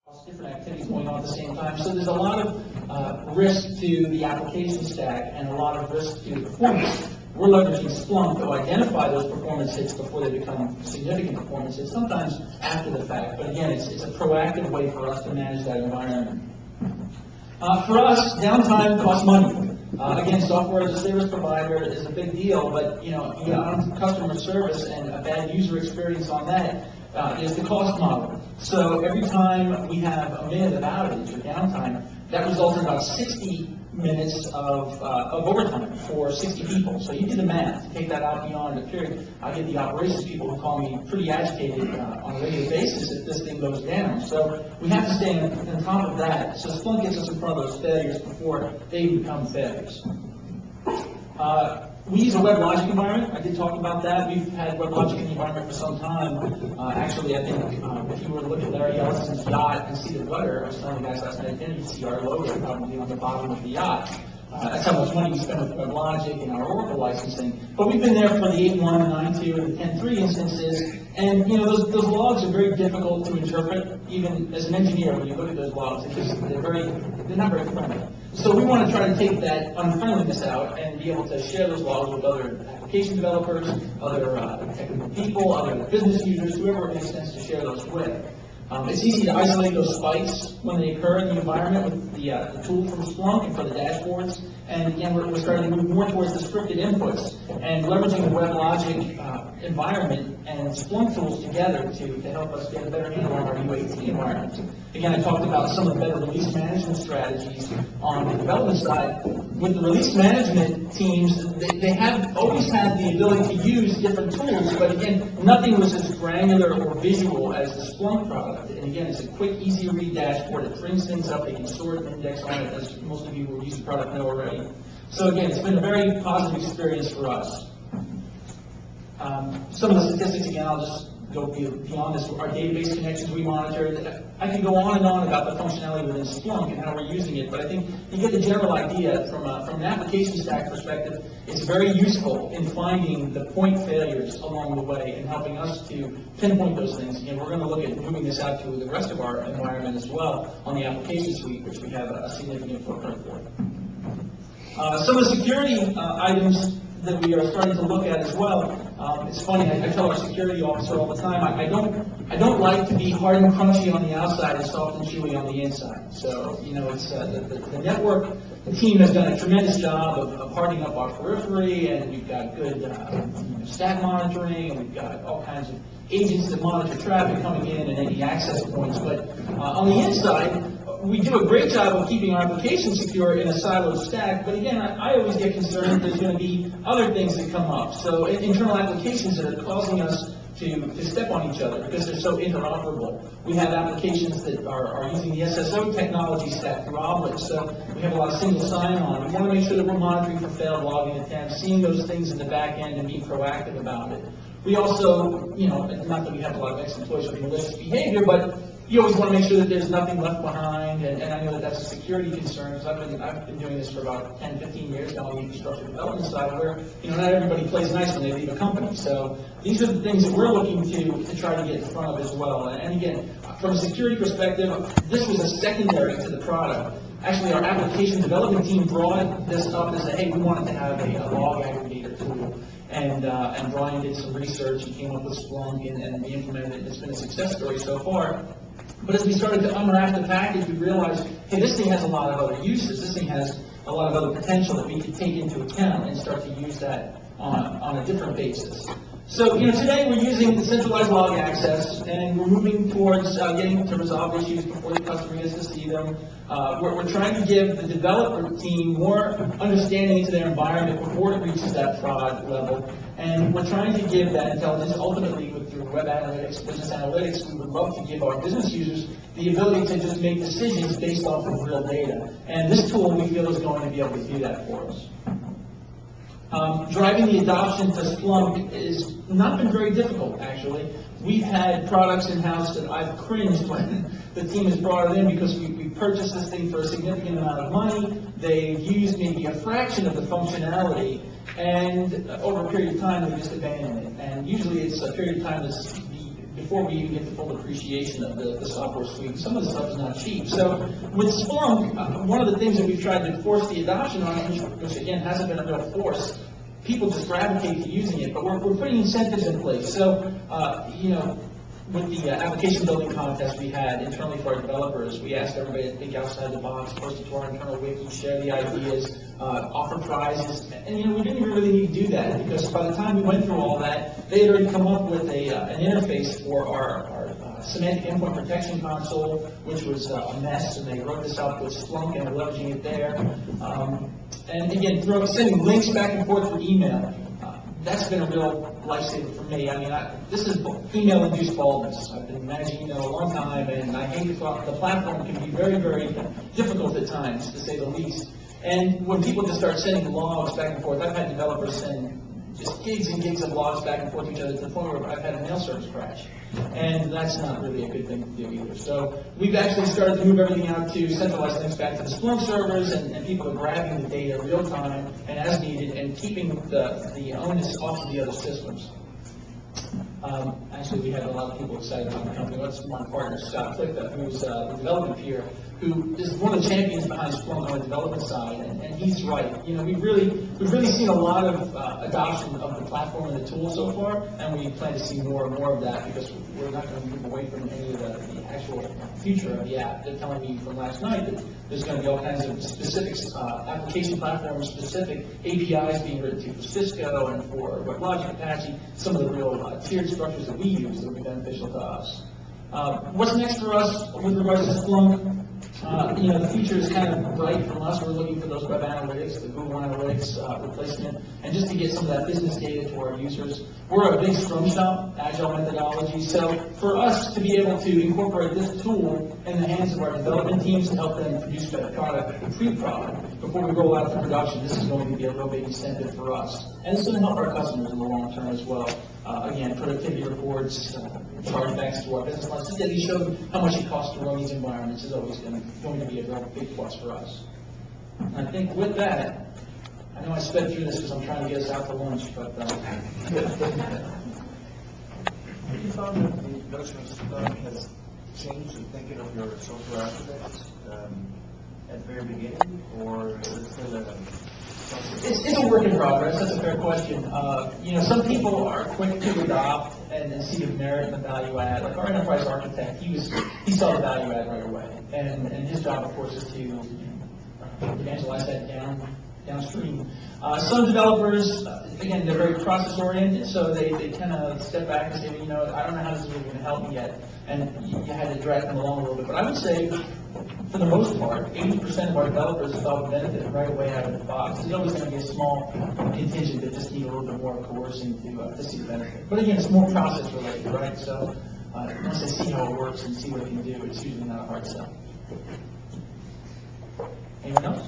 different activities going on at the same time. So there's a lot of risk to the application stack and a lot of risk to performance. We're leveraging Splunk to identify those performance hits before they become significant performance hits, sometimes after the fact. But again, it's a proactive way for us to manage that environment. For us, downtime costs money. Again, software as a service provider is a big deal, but beyond customer service and a bad user experience on that is the cost model. So every time we have a minute of outage or downtime, that results in about 60 minutes of overtime for 60 people. So you do the math, take that out beyond a period. I get the operations people who call me pretty agitated on a regular basis if this thing goes down. So we have to stay on top of that. So Splunk gets us in front of those failures before they become failures. We use a WebLogic environment. I did talk about that. We've had WebLogic in the environment for some time. Actually, I think if you were to look at Larry Ellison's yacht and see the rudder, I was telling the guys last night, then you'd see our logo probably on the bottom of the yacht. That's how much money we spend with WebLogic and our Oracle licensing. But we've been there for the 8.1, the 9.2, and the 10.3 instances. And those logs are very difficult to interpret, even as an engineer. When you look at those logs, they're not very friendly. So we want to try to take that unfriendliness out and be able to share those logs with other application developers, other technical people, other business users, whoever it makes sense to share those with. It's easy to isolate those spikes when they occur in the environment with the tool from Splunk and for the dashboards. And again, we're starting to move more towards the scripted inputs and leveraging the WebLogic environment and Splunk tools together to help us get a better handle on our UAT environment. Again, I talked about some of the better release management strategies on the development side. With the release management teams, they have always had the ability to use different tools, but again, nothing was as granular or visual as the Splunk product. And again, it's a quick, easy to read dashboard. It brings things up. They can sort and index on it, as most of you who use the product know already. So again, it's been a very positive experience for us. Some of the statistics, again, I'll just go beyond this. Our database connections we monitor. I can go on and on about the functionality within Splunk and how we're using it, but I think you get the general idea from an application stack perspective. It's very useful in finding the point failures along the way and helping us to pinpoint those things. Again, we're going to look at moving this out to the rest of our environment as well on the application suite, which we have a significant footprint for. Some of the security items that we are starting to look at as well. It's funny, I tell our security officer all the time, I don't like to be hard and crunchy on the outside and soft and chewy on the inside. So, it's the network team has done a tremendous job of hardening up our periphery, and we've got good stack monitoring, and we've got all kinds of agents that monitor traffic coming in and any access points. But on the inside, we do a great job of keeping our application secure in a siloed stack, but again, I always get concerned that there's going to be other things that come up. So internal applications that are causing us to step on each other because they're so interoperable. We have applications that are using the SSO technology stack through Oblit, so we have a lot of single sign-on. We want to make sure that we're monitoring for failed logging attempts, seeing those things in the back end and being proactive about it. We also, not that we have a lot of ex-employees with malicious behavior, but you always want to make sure that there's nothing left behind, and I know that that's a security concern, because I've been doing this for about 10, 15 years now on the infrastructure development side, where, not everybody plays nice when they leave a company. So these are the things that we're looking to try to get in front of as well. And again, from a security perspective, this was a secondary to the product. Actually, our application development team brought this up and said, hey, we wanted to have a log aggregator tool. And Brian did some research and came up with Splunk, and we implemented it. It's been a success story so far. But as we started to unwrap the package, we realized, hey, this thing has a lot of other uses. This thing has a lot of other potential that we could take into account and start to use that on a different basis. So, today we're using the centralized log access, and we're moving towards getting to resolve issues before the customer gets to see them. We're trying to give the developer team more understanding into their environment before it reaches that prod level. And we're trying to give that intelligence ultimately through web analytics, business analytics. We would love to give our business users the ability to just make decisions based off of real data. And this tool, we feel, is going to be able to do that for us. Driving the adoption to Splunk has not been very difficult, actually. We've had products in-house that I've cringed when the team has brought it in because we purchased this thing for a significant amount of money. They've used maybe a fraction of the functionality, and over a period of time, they just abandon it. And usually it's a period of time that's before we even get the full appreciation of the software suite. Some of the stuff is not cheap. So with Splunk, one of the things that we've tried to force the adoption on, which again hasn't been a real force, people just gravitate to using it, but we're putting incentives in place. So, with the application building contest we had internally for our developers, we asked everybody to think outside the box, post it to our internal wiki, share the ideas, offer prizes, and we didn't even really need to do that, because by the time we went through all that, they had already come up with an interface for our semantic endpoint protection console, which was a mess, and they wrote this up with Splunk and we're leveraging it there. And again, sending links back and forth through email. That's been a real lifesaver for me. I mean, this is email-induced baldness. I've been managing email a long time, and I think the platform can be very, very difficult at times, to say the least. And when people just start sending logs back and forth, I've had developers send just gigs and gigs of logs back and forth to each other to the point where I've had a mail service crash. And that's not really a good thing to do either. So we've actually started to move everything out to centralized links back to the Splunk servers, and people are grabbing the data real time and as needed, and keeping the onus off of the other systems. Actually, we have a lot of people excited about the company. One of my partners, Scott Flicka, who's the development peer, who is one of the champions behind Splunk on the development side, and he's right. We've really seen a lot of adoption of the platform and the tool so far, and we plan to see more and more of that, because we're not going to move away from any of the actual future of the app. They're telling me from last night that there's going to be all kinds of specific application platform-specific APIs being written to for Cisco and for WebLogic, Apache, some of the real tiered structures that we use that will be beneficial to us. What's next for us with regards to Splunk? The future is kind of bright from us. We're looking for those web analytics, the Google Analytics replacement, and just to get some of that business data to our users. We're a big Scrum shop, agile methodology, so for us to be able to incorporate this tool in the hands of our development teams to help them produce better product, pre-product, before we roll out to production, this is going to be a real big incentive for us. And it's going to help our customers in the long term as well. Again, productivity reports, chargebacks to our business lines, that we show them how much it costs to run these environments is always going to be a real big plus for us. And I think with that, I know I sped through this because I'm trying to get us out to lunch, but... Have you found that the notion of Splunk has changed the thinking of your software architects at the very beginning, or is it still It's a work in progress. That's a fair question. Some people are quick to adopt and see the merit and the value add. Like our enterprise architect, he saw the value add right away, and his job, of course, is to evangelize that downstream. Some developers, again, they're very process oriented, so they kind of step back and say, I don't know how this is really going to help me yet, and you had to drag them along a little bit. But I would say, for the most part, 80% of our developers saw the benefit right away out of the box. There's always going to be a small contingent that just need a little bit more coercing to see the benefit. But again, it's more process related, right? So once they see how it works and see what it can do, it's usually not a hard sell. Anyone else?